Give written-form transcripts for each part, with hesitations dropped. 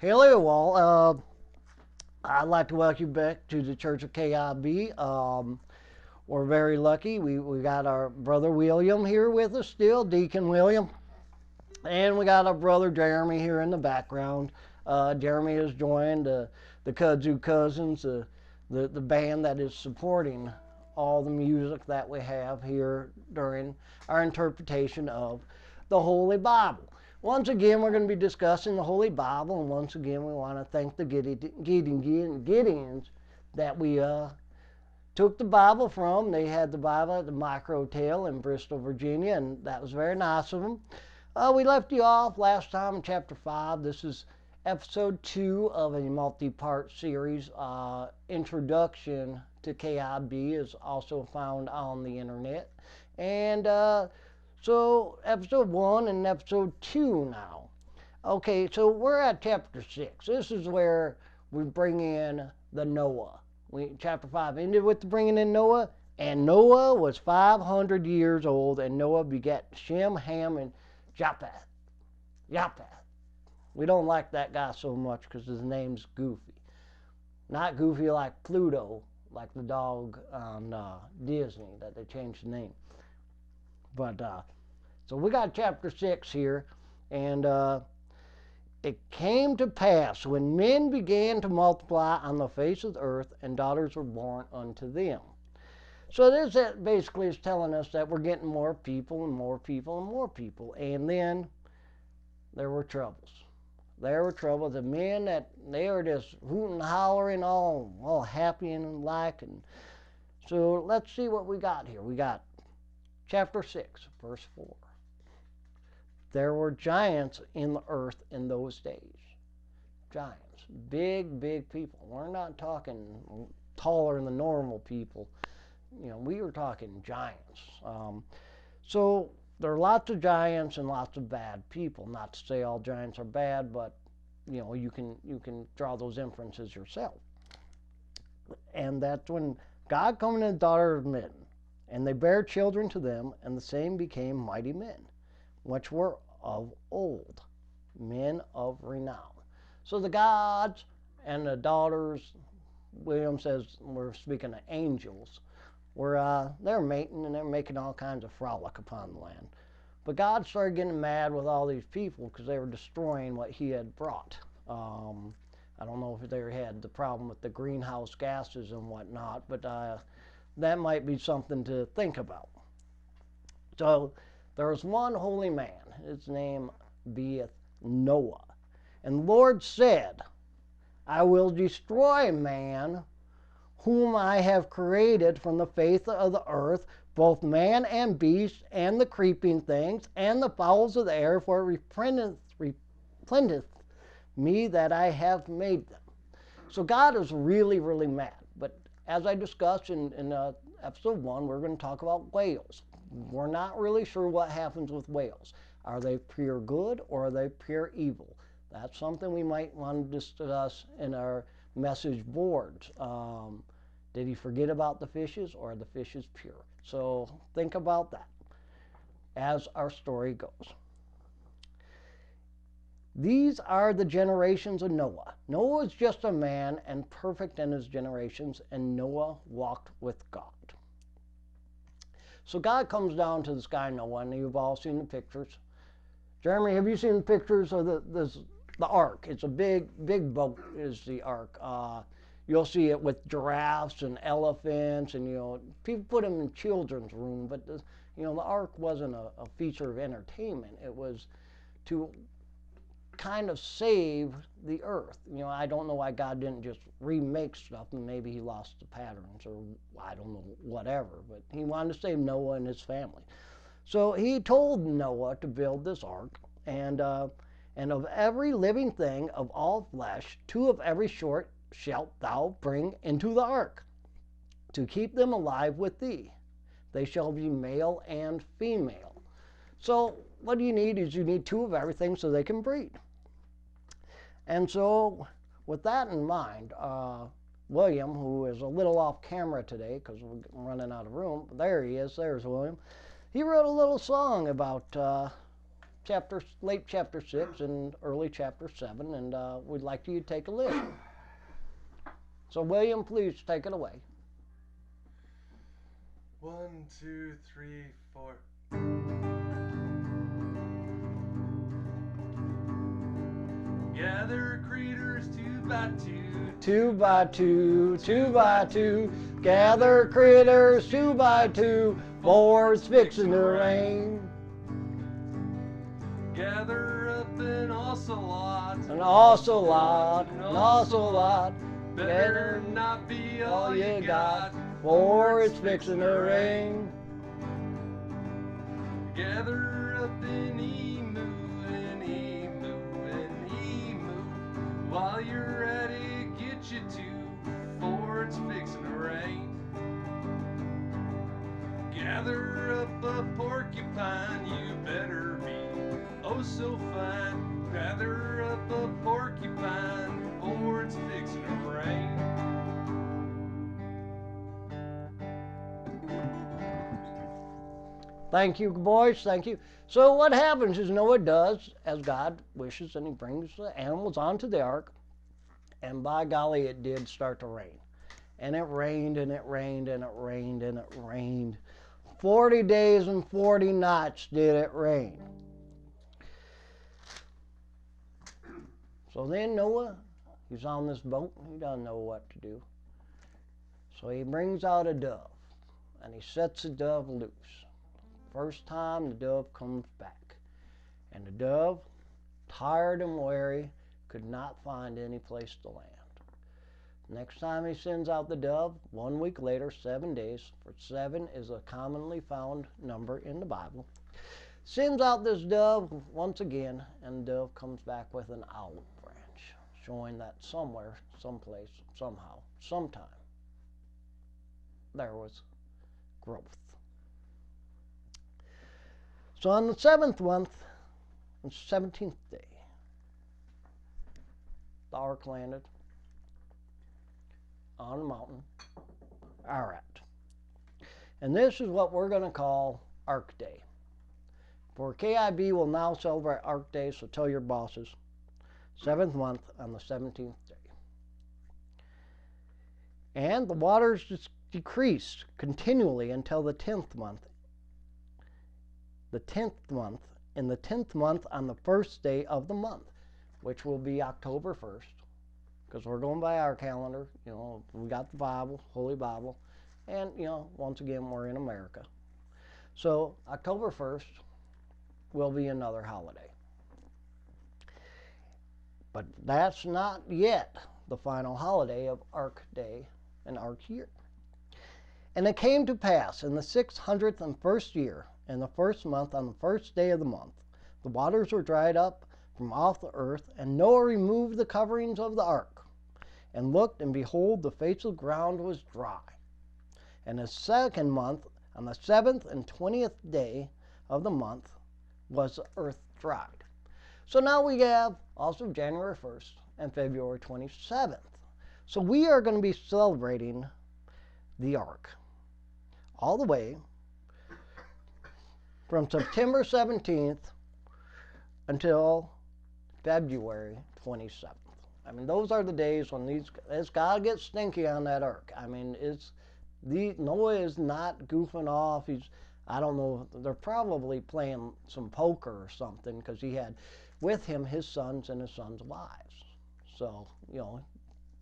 Hello all. I'd like to welcome you back to the Church of KIB. We're very lucky. We got our brother William here with us still, Deacon William. And we got our brother Jeremy here in the background. Jeremy has joined the Kudzu Cousins, the band that is supporting all the music that we have here during our interpretation of the Holy Bible. Once again, we're going to be discussing the Holy Bible, and once again, we want to thank the Gideons that we took the Bible from. They had the Bible at the Micro Tail in Bristol, Virginia, and that was very nice of them. We left you off last time in chapter 5. This is episode 2 of a multi-part series. Introduction to KIB is also found on the internet. And so episode 1 and episode 2 now. Okay, so we're at chapter 6. This is where we bring in the Noah. Chapter 5 ended with the bringing in Noah. And Noah was 500 years old, and Noah begat Shem, Ham, and Japheth. We don't like that guy so much because his name's Goofy. Not Goofy like Pluto, like the dog on Disney that they changed the name. But so we got chapter 6 here, and it came to pass when men began to multiply on the face of the earth, and daughters were born unto them. So this basically is telling us that we're getting more people and more people and more people. And then there were troubles. There were troubles. The men they were just hooting and hollering, all happy and like. And so let's see what we got here. We got chapter 6, verse 4. There were giants in the earth in those days. Giants. Big, big people. We're not talking taller than the normal people. You know, we were talking giants. So there are lots of giants and lots of bad people. Not to say all giants are bad, but you know, you can draw those inferences yourself. And that's when God came to the daughter of men, and they bare children to them, and the same became mighty men, which were of old, men of renown. So the gods and the daughters, William says we're speaking of angels, they're mating and they're making all kinds of frolic upon the land. But God started getting mad with all these people because they were destroying what he had brought. I don't know if they had the problem with the greenhouse gases and whatnot, but that might be something to think about. So there was one holy man. His name beeth Noah. And the Lord said, I will destroy man whom I have created from the face of the earth, both man and beast, and the creeping things, and the fowls of the air, for it replendeth me that I have made them. So God is really, really mad. But as I discussed in episode 1, we're going to talk about whales. We're not really sure what happens with whales. Are they pure good or are they pure evil? That's something we might want to discuss in our message boards. Did he forget about the fishes, or are the fishes pure? So think about that as our story goes. These are the generations of Noah. Noah was just a man and perfect in his generations, and Noah walked with God. So God comes down to this guy Noah, and you've all seen the pictures. Jeremy, have you seen the pictures of the ark? It's a big boat is the ark. You'll see it with giraffes and elephants, and you know, people put them in children's room, but the ark wasn't a feature of entertainment. It was to kind of save the earth. You know, I don't know why God didn't just remake stuff, and maybe he lost the patterns, or I don't know, whatever, but he wanted to save Noah and his family. So he told Noah to build this ark, and of every living thing of all flesh, 2 of every sort shalt thou bring into the ark, to keep them alive with thee. They shall be male and female. So what you need is you need 2 of everything so they can breed. And so with that in mind, William, who is a little off camera today because we're running out of room, there he is, there's William. He wrote a little song about late chapter 6 and early chapter 7, and we'd like you to take a listen. So William, please take it away. 1, 2, 3, 4. Gather creatures 2 by 2. 2 by 2, 2 by 2. Gather critters 2 by 2. For it's fixing to rain. Gather up an ocelot. An ocelot, an ocelot. Better not be all you got. For it's fixing to rain. Gather up an emu, an emu, an emu. While you're at it, get you 2, for it's fixing to rain. Gather up a porcupine, you better be oh so fine. Gather up a porcupine, for it's fixing to rain. Thank you, boys. Thank you. So what happens is Noah does as God wishes, and he brings the animals onto the ark. And by golly, it did start to rain. And it rained, and it rained, and it rained, and it rained. 40 days and 40 nights did it rain. So then Noah, he's on this boat. He doesn't know what to do. So he brings out a dove, and he sets the dove loose. First time the dove comes back. And the dove, tired and weary, could not find any place to land. Next time he sends out the dove, 1 week later, 7 days, for 7 is a commonly found number in the Bible, sends out this dove once again, and the dove comes back with an olive branch, showing that somewhere, someplace, somehow, sometime, there was growth. So on the 7th month, on the 17th day, the ark landed on a mountain, Ararat. And this is what we're going to call Ark Day. For KIB will now celebrate Ark Day, so tell your bosses, 7th month on the 17th day. And the waters decreased continually until the 10th month. The 10th month, in the 10th month on the 1st day of the month, which will be October 1st, because we're going by our calendar. You know, we got the Bible, Holy Bible, and, you know, once again, we're in America. So October 1st will be another holiday. But that's not yet the final holiday of Ark Day and Ark Year. And it came to pass in the 601st year, in the 1st month, on the 1st day of the month, the waters were dried up from off the earth, and Noah removed the coverings of the ark, and looked, and behold, the face of the ground was dry. And the 2nd month, on the 7th and 20th day of the month, was the earth dried. So now we have also January 1st and February 27th. So we are going to be celebrating the ark all the way from September 17th until February 27th. I mean, those are the days when it's got to get stinky on that ark. I mean, Noah is not goofing off. I don't know, they're probably playing some poker or something, because he had with him his sons and his sons' wives. So, you know,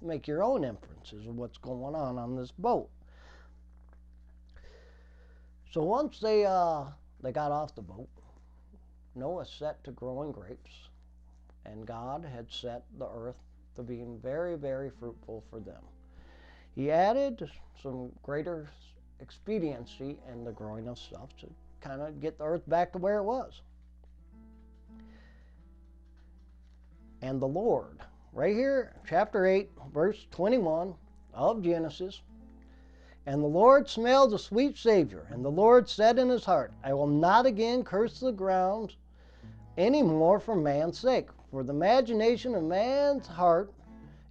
make your own inferences of what's going on this boat. So once they got off the boat, Noah set to growing grapes, and God had set the earth to being very, very fruitful for them. He added some greater expediency in the growing of stuff to kind of get the earth back to where it was. And the Lord, right here, chapter 8, verse 21 of Genesis, and the Lord smelled a sweet savor, and the Lord said in his heart, I will not again curse the ground any more for man's sake, for the imagination of man's heart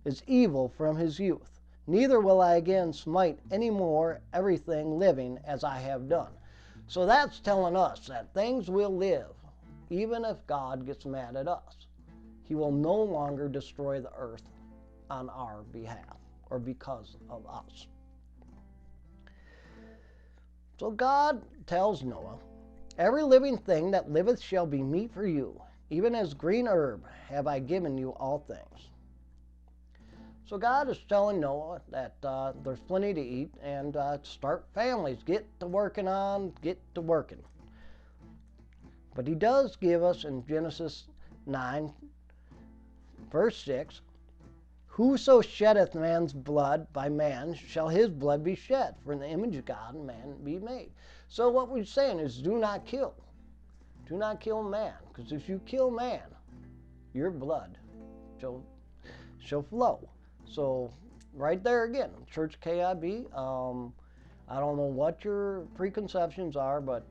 is evil from his youth. Neither will I again smite any more everything living as I have done. So that's telling us that things will live even if God gets mad at us. He will no longer destroy the earth on our behalf or because of us. So God tells Noah, every living thing that liveth shall be meat for you, even as green herb have I given you all things. So God is telling Noah that there's plenty to eat and start families, get to working. But he does give us in Genesis 9, verse 6, whoso sheddeth man's blood by man shall his blood be shed, for in the image of God man be made. So what we're saying is do not kill. Do not kill man, because if you kill man, your blood shall flow. So right there again, Church KIB, I don't know what your preconceptions are, but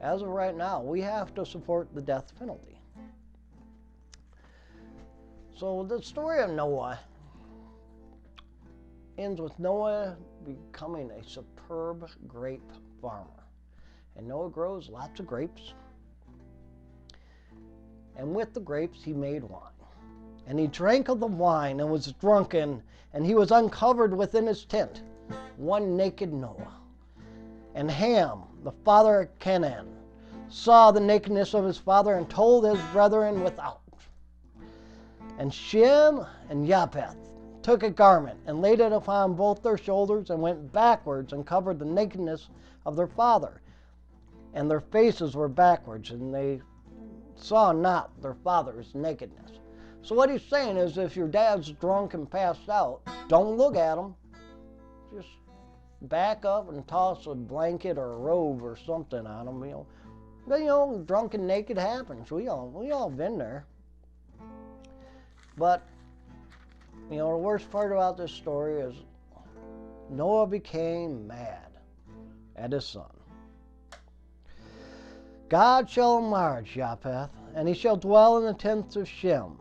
as of right now, we have to support the death penalty. So the story of Noah ends with Noah becoming a superb grape farmer. And Noah grows lots of grapes. And with the grapes he made wine. And he drank of the wine and was drunken, and he was uncovered within his tent, one naked Noah. And Ham, the father of Canaan, saw the nakedness of his father and told his brethren without. And Shem and Japheth took a garment and laid it upon both their shoulders and went backwards and covered the nakedness of their father. And their faces were backwards, and they saw not their father's nakedness. So what he's saying is, if your dad's drunk and passed out, don't look at him. Just back up and toss a blanket or a robe or something on him. Drunk and naked happens. We all been there. But the worst part about this story is Noah became mad at his son. God shall enlarge Japheth, and he shall dwell in the tents of Shem,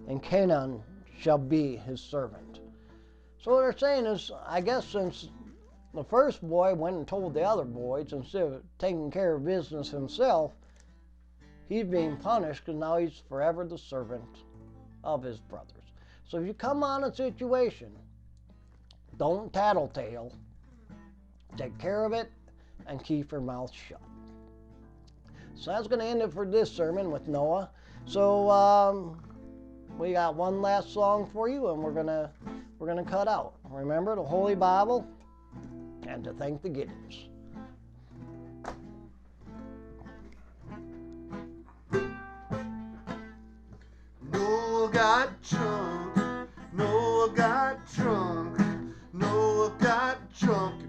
and Canaan shall be his servant. So what they're saying is, I guess since the first boy went and told the other boys, instead of taking care of business himself, he's being punished because now he's forever the servant of his brothers. So if you come on a situation, don't tattletale. Take care of it and keep your mouth shut. So that's going to end it for this sermon with Noah. So we got one last song for you, and we're gonna cut out. Remember the Holy Bible and to thank the Giddens. Noah got drunk. Noah got drunk. Noah got drunk.